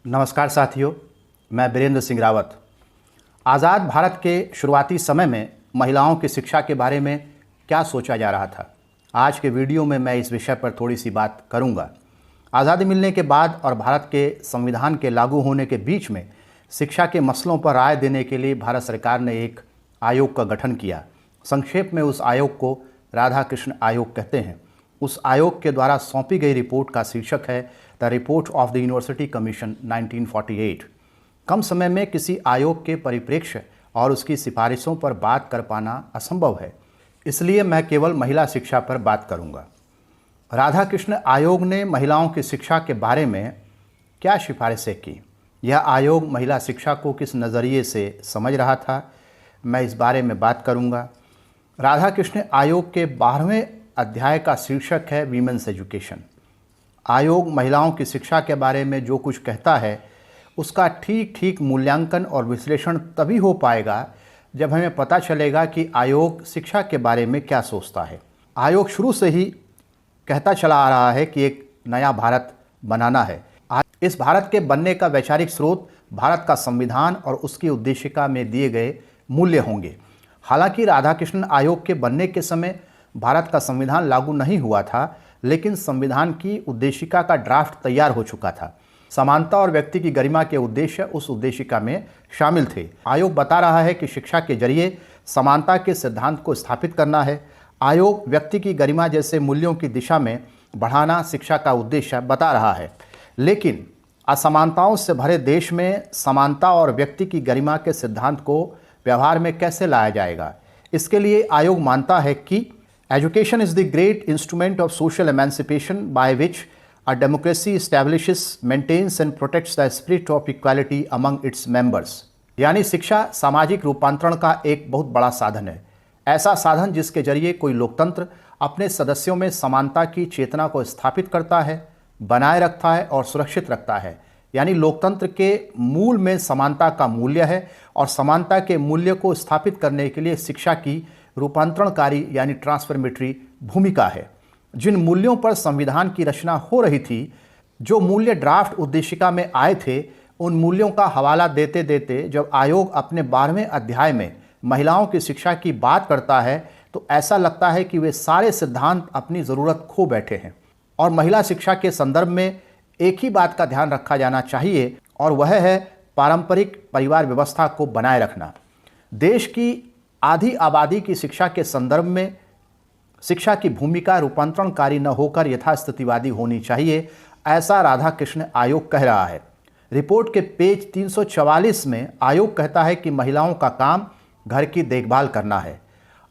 नमस्कार साथियों, मैं बीरेंद्र सिंह रावत। आज़ाद भारत के शुरुआती समय में महिलाओं की शिक्षा के बारे में क्या सोचा जा रहा था, आज के वीडियो में मैं इस विषय पर थोड़ी सी बात करूंगा। आज़ादी मिलने के बाद और भारत के संविधान के लागू होने के बीच में शिक्षा के मसलों पर राय देने के लिए भारत सरकार ने एक आयोग का गठन किया। संक्षेप में उस आयोग को राधाकृष्ण आयोग कहते हैं। उस आयोग के द्वारा सौंपी गई रिपोर्ट का शीर्षक है the report of the university commission 1948। कम समय में किसी आयोग के परिप्रेक्ष्य और उसकी सिफारिशों पर बात कर पाना असंभव है, इसलिए मैं केवल महिला शिक्षा पर बात करूंगा। राधाकृष्ण आयोग ने महिलाओं की शिक्षा के बारे में क्या सिफारिशें की, यह आयोग महिला शिक्षा को किस नज़रिए से समझ रहा था, मैं इस बारे में बात करूंगा। राधाकृष्ण आयोग के 12वें अध्याय का शीर्षक है वीमेन्स एजुकेशन। आयोग महिलाओं की शिक्षा के बारे में जो कुछ कहता है उसका ठीक मूल्यांकन और विश्लेषण तभी हो पाएगा जब हमें पता चलेगा कि आयोग शिक्षा के बारे में क्या सोचता है। आयोग शुरू से ही कहता चला आ रहा है कि एक नया भारत बनाना है। इस भारत के बनने का वैचारिक स्रोत भारत का संविधान और उसकी उद्देशिका में दिए गए मूल्य होंगे। हालांकि राधाकृष्णन आयोग के बनने के समय भारत का संविधान लागू नहीं हुआ था, लेकिन संविधान की उद्देशिका का ड्राफ्ट तैयार हो चुका था। समानता और व्यक्ति की गरिमा के उद्देश्य उस उद्देशिका में शामिल थे। आयोग बता रहा है कि शिक्षा के जरिए समानता के सिद्धांत को स्थापित करना है। आयोग व्यक्ति की गरिमा जैसे मूल्यों की दिशा में बढ़ाना शिक्षा का उद्देश्य बता रहा है। लेकिन असमानताओं से भरे देश में समानता और व्यक्ति की गरिमा के सिद्धांत को व्यवहार में कैसे लाया जाएगा, इसके लिए आयोग मानता है कि Education is the great instrument of social emancipation by which a democracy establishes, maintains and protects the spirit of equality among its members। यानी शिक्षा सामाजिक रूपांतरण का एक बहुत बड़ा साधन है, ऐसा साधन जिसके जरिए कोई लोकतंत्र अपने सदस्यों में समानता की चेतना को स्थापित करता है, बनाए रखता है और सुरक्षित रखता है। यानी लोकतंत्र के मूल में समानता का मूल्य है और समानता के मूल्य को स्थापित करने के लिए शिक्षा की रूपांतरणकारी यानी ट्रांसफॉर्मेटरी भूमिका है। जिन मूल्यों पर संविधान की रचना हो रही थी, जो मूल्य ड्राफ्ट उद्देशिका में आए थे, उन मूल्यों का हवाला देते देते जब आयोग अपने 12वें अध्याय में महिलाओं की शिक्षा की बात करता है तो ऐसा लगता है कि वे सारे सिद्धांत अपनी ज़रूरत खो बैठे हैं। और महिला शिक्षा के संदर्भ में एक ही बात का ध्यान रखा जाना चाहिए और वह है पारंपरिक परिवार व्यवस्था को बनाए रखना। देश की आधी आबादी की शिक्षा के संदर्भ में शिक्षा की भूमिका रूपांतरणकारी न होकर यथास्थितिवादी होनी चाहिए, ऐसा राधाकृष्ण आयोग कह रहा है। रिपोर्ट के पेज 344 में आयोग कहता है कि महिलाओं का काम घर की देखभाल करना है।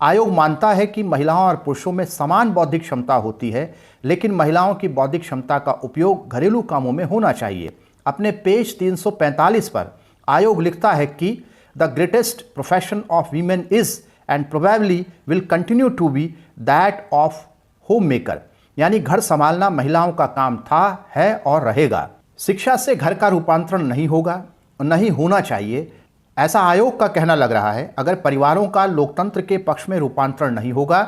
आयोग मानता है कि महिलाओं और पुरुषों में समान बौद्धिक क्षमता होती है, लेकिन महिलाओं की बौद्धिक क्षमता का उपयोग घरेलू कामों में होना चाहिए। अपने पेज 345 पर आयोग लिखता है कि The greatest profession of women is and probably will continue to be that of homemaker। यानी घर संभालना महिलाओं का काम था, है और रहेगा। शिक्षा से घर का रूपांतरण नहीं होगा, नहीं होना चाहिए, ऐसा आयोग का कहना लग रहा है। अगर परिवारों का लोकतंत्र के पक्ष में रूपांतरण नहीं होगा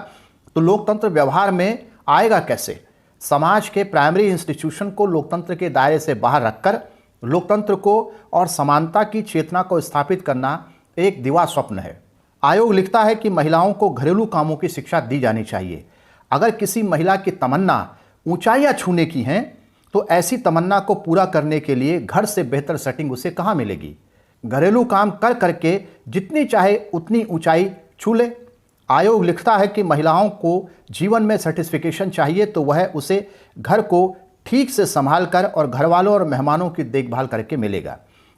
तो लोकतंत्र व्यवहार में आएगा कैसे? समाज के प्राइमरी इंस्टीट्यूशन को लोकतंत्र के दायरे से बाहर रखकर लोकतंत्र को और समानता की चेतना को स्थापित करना एक दिवा स्वप्न है। आयोग लिखता है कि महिलाओं को घरेलू कामों की शिक्षा दी जानी चाहिए। अगर किसी महिला की तमन्ना ऊंचाइयां छूने की हैं तो ऐसी तमन्ना को पूरा करने के लिए घर से बेहतर सेटिंग उसे कहां मिलेगी? घरेलू काम कर करके जितनी चाहे उतनी ऊंचाई छू ले। आयोग लिखता है कि महिलाओं को जीवन में सर्टिफिकेशन चाहिए तो वह उसे घर को ठीक से संभाल कर और घर वालों और मेहमानों की देखभाल करके मिलेगा।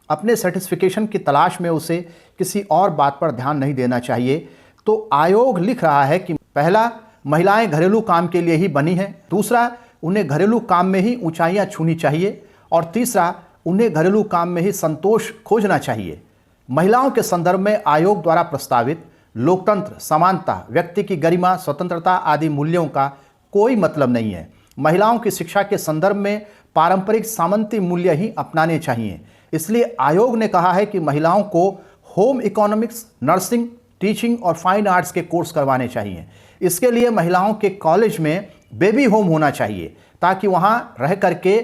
अपने सर्टिफिकेशन की तलाश में उसे किसी और बात पर ध्यान नहीं देना चाहिए। तो आयोग लिख रहा है कि पहला, महिलाएं घरेलू काम के लिए ही बनी हैं। दूसरा, उन्हें घरेलू काम में ही ऊंचाइयां छूनी चाहिए। और तीसरा, उन्हें घरेलू काम में ही संतोष खोजना चाहिए। महिलाओं के संदर्भ में आयोग द्वारा प्रस्तावित लोकतंत्र, समानता, व्यक्ति की गरिमा, स्वतंत्रता आदि मूल्यों का कोई मतलब नहीं है। महिलाओं की शिक्षा के संदर्भ में पारंपरिक सामंती मूल्य ही अपनाने चाहिए। इसलिए आयोग ने कहा है कि महिलाओं को होम इकोनॉमिक्स, नर्सिंग, टीचिंग और फाइन आर्ट्स के कोर्स करवाने चाहिए। इसके लिए महिलाओं के कॉलेज में बेबी होम होना चाहिए ताकि वहां रह करके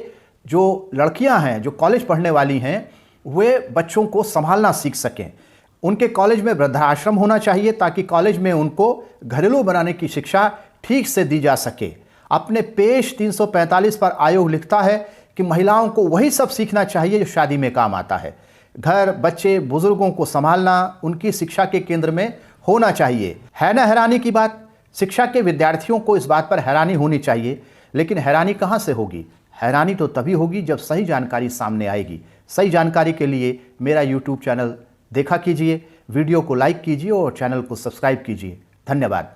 जो लड़कियां हैं, जो कॉलेज पढ़ने वाली हैं, वे बच्चों को संभालना सीख सकें। उनके कॉलेज में वृद्धाश्रम होना चाहिए ताकि कॉलेज में उनको घरेलू बनाने की शिक्षा ठीक से दी जा सके। अपने पेज 345 पर आयोग लिखता है कि महिलाओं को वही सब सीखना चाहिए जो शादी में काम आता है। घर, बच्चे, बुजुर्गों को संभालना उनकी शिक्षा के केंद्र में होना चाहिए। है ना हैरानी की बात? शिक्षा के विद्यार्थियों को इस बात पर हैरानी होनी चाहिए, लेकिन हैरानी कहाँ से होगी? हैरानी तो तभी होगी जब सही जानकारी सामने आएगी। सही जानकारी के लिए मेरा YouTube चैनल देखा कीजिए, वीडियो को लाइक कीजिए और चैनल को सब्सक्राइब कीजिए। धन्यवाद।